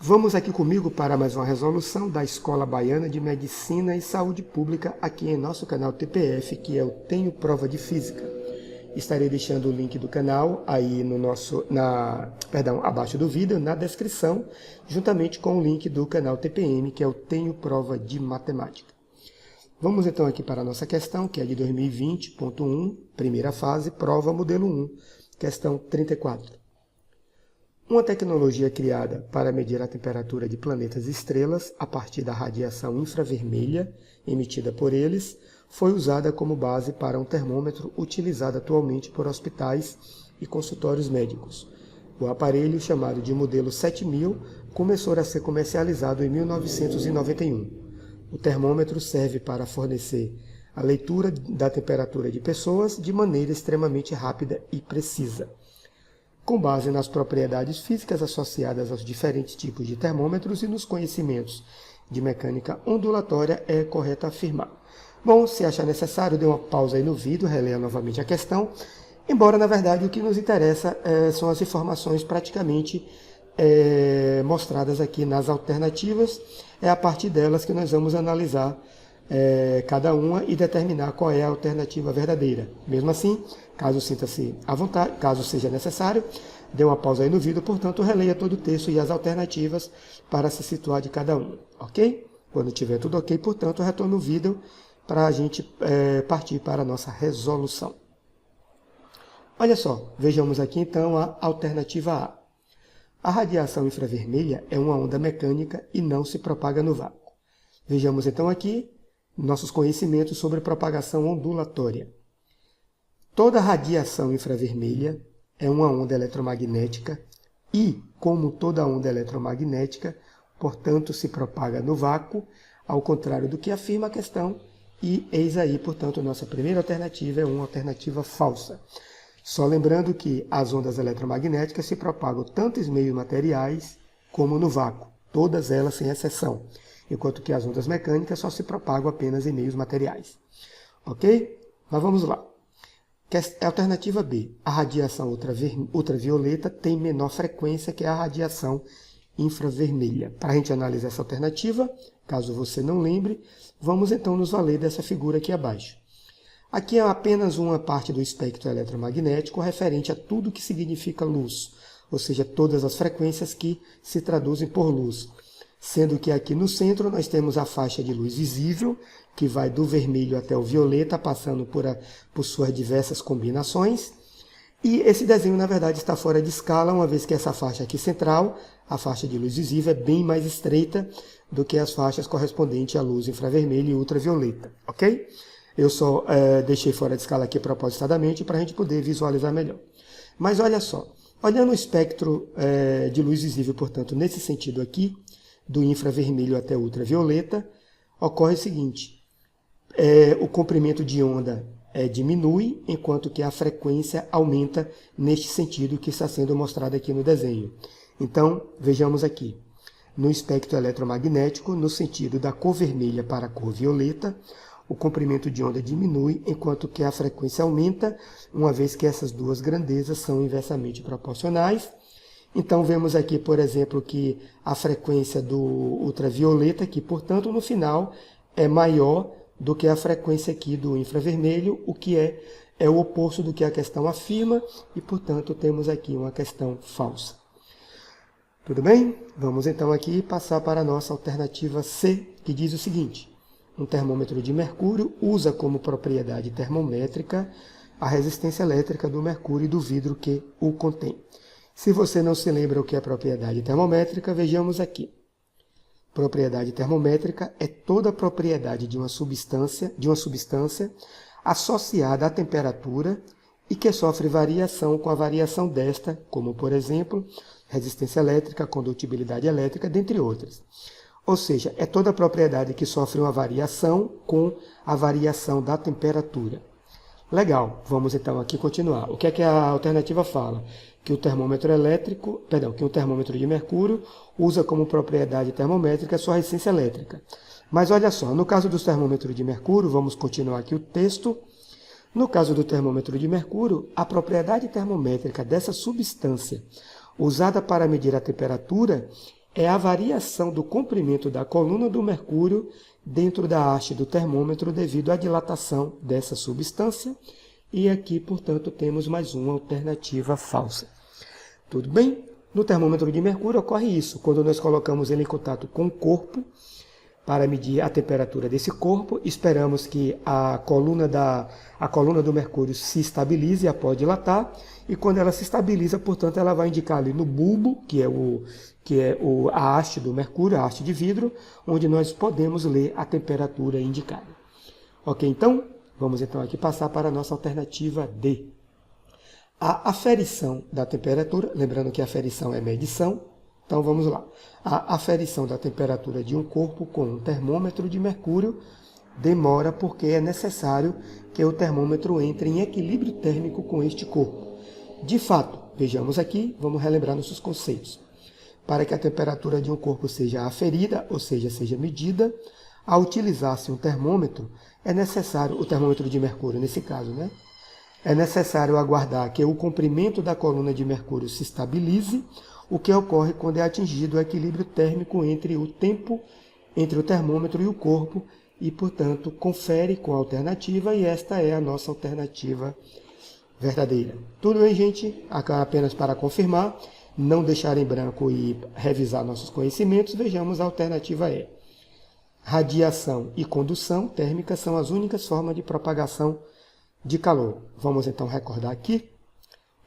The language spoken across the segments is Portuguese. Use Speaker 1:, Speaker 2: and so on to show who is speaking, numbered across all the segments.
Speaker 1: Vamos aqui comigo para mais uma resolução da Escola Baiana de Medicina e Saúde Pública aqui em nosso canal TPF, que é o Tenho Prova de Física. Estarei deixando o link do canal aí abaixo do vídeo, na descrição, juntamente com o link do canal TPM, que é o Tenho Prova de Matemática. Vamos então aqui para a nossa questão, que é de 2020.1, primeira fase, prova modelo 1, questão 34. Uma tecnologia criada para medir a temperatura de planetas e estrelas a partir da radiação infravermelha emitida por eles foi usada como base para um termômetro utilizado atualmente por hospitais e consultórios médicos. O aparelho, chamado de modelo 7000, começou a ser comercializado em 1991. O termômetro serve para fornecer a leitura da temperatura de pessoas de maneira extremamente rápida e precisa. Com base nas propriedades físicas associadas aos diferentes tipos de termômetros e nos conhecimentos de mecânica ondulatória, é correto afirmar. Bom, se achar necessário, dê uma pausa aí no vídeo, releia novamente a questão, embora, na verdade, o que nos interessa são as informações praticamente mostradas aqui nas alternativas. É a partir delas que nós vamos analisar cada uma e determinar qual é a alternativa verdadeira. Mesmo assim, caso sinta-se à vontade, caso seja necessário, dê uma pausa aí no vídeo, portanto, releia todo o texto e as alternativas para se situar de cada uma, ok? Quando tiver tudo ok, portanto, retorne o vídeo para a gente partir para a nossa resolução. Olha só, vejamos aqui então a alternativa A. A radiação infravermelha é uma onda mecânica e não se propaga no vácuo. Vejamos então aqui nossos conhecimentos sobre propagação ondulatória. Toda radiação infravermelha é uma onda eletromagnética e, como toda onda eletromagnética, portanto, se propaga no vácuo, ao contrário do que afirma a questão, e eis aí, portanto, nossa primeira alternativa é uma alternativa falsa. Só lembrando que as ondas eletromagnéticas se propagam tanto em meios materiais como no vácuo, todas elas sem exceção, enquanto que as ondas mecânicas só se propagam apenas em meios materiais. Ok? Mas vamos lá. Alternativa B. A radiação ultravioleta tem menor frequência que a radiação infravermelha. Para a gente analisar essa alternativa, caso você não lembre, vamos então nos valer dessa figura aqui abaixo. Aqui é apenas uma parte do espectro eletromagnético referente a tudo que significa luz, ou seja, todas as frequências que se traduzem por luz. Sendo que aqui no centro nós temos a faixa de luz visível, que vai do vermelho até o violeta, passando por suas diversas combinações. E esse desenho, na verdade, está fora de escala, uma vez que essa faixa aqui central, a faixa de luz visível, é bem mais estreita do que as faixas correspondentes à luz infravermelha e ultravioleta, ok? Eu só deixei fora de escala aqui propositadamente para a gente poder visualizar melhor. Mas olha só, olhando o espectro de luz visível, portanto, nesse sentido aqui, do infravermelho até o ultravioleta, ocorre o seguinte: o comprimento de onda diminui, enquanto que a frequência aumenta neste sentido que está sendo mostrado aqui no desenho. Então, vejamos aqui. No espectro eletromagnético, no sentido da cor vermelha para a cor violeta, o comprimento de onda diminui, enquanto que a frequência aumenta, uma vez que essas duas grandezas são inversamente proporcionais. Então, vemos aqui, por exemplo, que a frequência do ultravioleta, que, portanto, no final, é maior do que a frequência aqui do infravermelho, o que é o oposto do que a questão afirma, e, portanto, temos aqui uma questão falsa. Tudo bem? Vamos, então, aqui passar para a nossa alternativa C, que diz o seguinte: um termômetro de mercúrio usa como propriedade termométrica a resistência elétrica do mercúrio e do vidro que o contém. Se você não se lembra o que é propriedade termométrica, vejamos aqui. Propriedade termométrica é toda a propriedade de uma substância associada à temperatura e que sofre variação com a variação desta, como, por exemplo, resistência elétrica, condutibilidade elétrica, dentre outras. Ou seja, é toda a propriedade que sofre uma variação com a variação da temperatura. Legal, vamos então aqui continuar. O que é que a alternativa fala? Que o termômetro que o termômetro de mercúrio usa como propriedade termométrica sua resistência elétrica. Mas olha só, no caso dos termômetros de mercúrio, vamos continuar aqui o texto. No caso do termômetro de mercúrio, a propriedade termométrica dessa substância usada para medir a temperatura é a variação do comprimento da coluna do mercúrio dentro da haste do termômetro devido à dilatação dessa substância. E aqui, portanto, temos mais uma alternativa falsa. Tudo bem? No termômetro de mercúrio ocorre isso. Quando nós colocamos ele em contato com o corpo, para medir a temperatura desse corpo, esperamos que a coluna do mercúrio se estabilize após dilatar, e quando ela se estabiliza, portanto, ela vai indicar ali no bulbo, que é a haste do mercúrio, a haste de vidro, onde nós podemos ler a temperatura indicada. Ok, então, vamos então aqui passar para a nossa alternativa D. A aferição da temperatura, lembrando que a aferição é medição, então vamos lá. A aferição da temperatura de um corpo com um termômetro de mercúrio demora porque é necessário que o termômetro entre em equilíbrio térmico com este corpo. De fato, vejamos aqui, vamos relembrar nossos conceitos. Para que a temperatura de um corpo seja aferida, ou seja, seja medida, ao utilizar-se um termômetro, é necessário, o termômetro de mercúrio nesse caso, né? É necessário aguardar que o comprimento da coluna de mercúrio se estabilize, o que ocorre quando é atingido o equilíbrio térmico entre o termômetro e o corpo, e, portanto, confere com a alternativa, e esta é a nossa alternativa verdadeira. Tudo bem, gente? Apenas para confirmar, não deixar em branco e revisar nossos conhecimentos, vejamos a alternativa E. Radiação e condução térmica são as únicas formas de propagação de calor. Vamos então recordar aqui.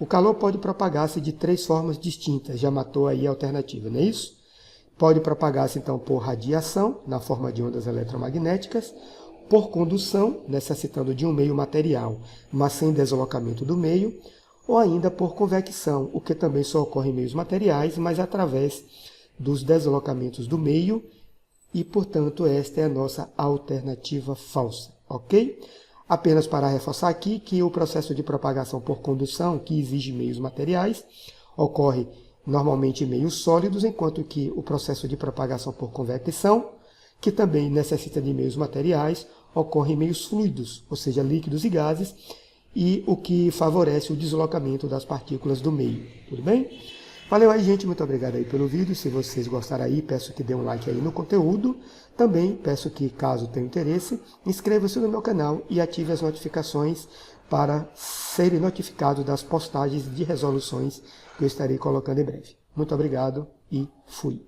Speaker 1: O calor pode propagar-se de 3 formas distintas, já matou aí a alternativa, não é isso? Pode propagar-se então por radiação, na forma de ondas eletromagnéticas, por condução, necessitando de um meio material, mas sem deslocamento do meio, ou ainda por convecção, o que também só ocorre em meios materiais, mas através dos deslocamentos do meio, e, portanto, esta é a nossa alternativa falsa, ok? Apenas para reforçar aqui que o processo de propagação por condução, que exige meios materiais, ocorre normalmente em meios sólidos, enquanto que o processo de propagação por convecção, que também necessita de meios materiais, ocorre em meios fluidos, ou seja, líquidos e gases, e o que favorece o deslocamento das partículas do meio. Tudo bem? Valeu aí, gente. Muito obrigado aí pelo vídeo. Se vocês gostaram aí, peço que dê um like aí no conteúdo. Também peço que, caso tenha interesse, inscreva-se no meu canal e ative as notificações para serem notificados das postagens de resoluções que eu estarei colocando em breve. Muito obrigado e fui!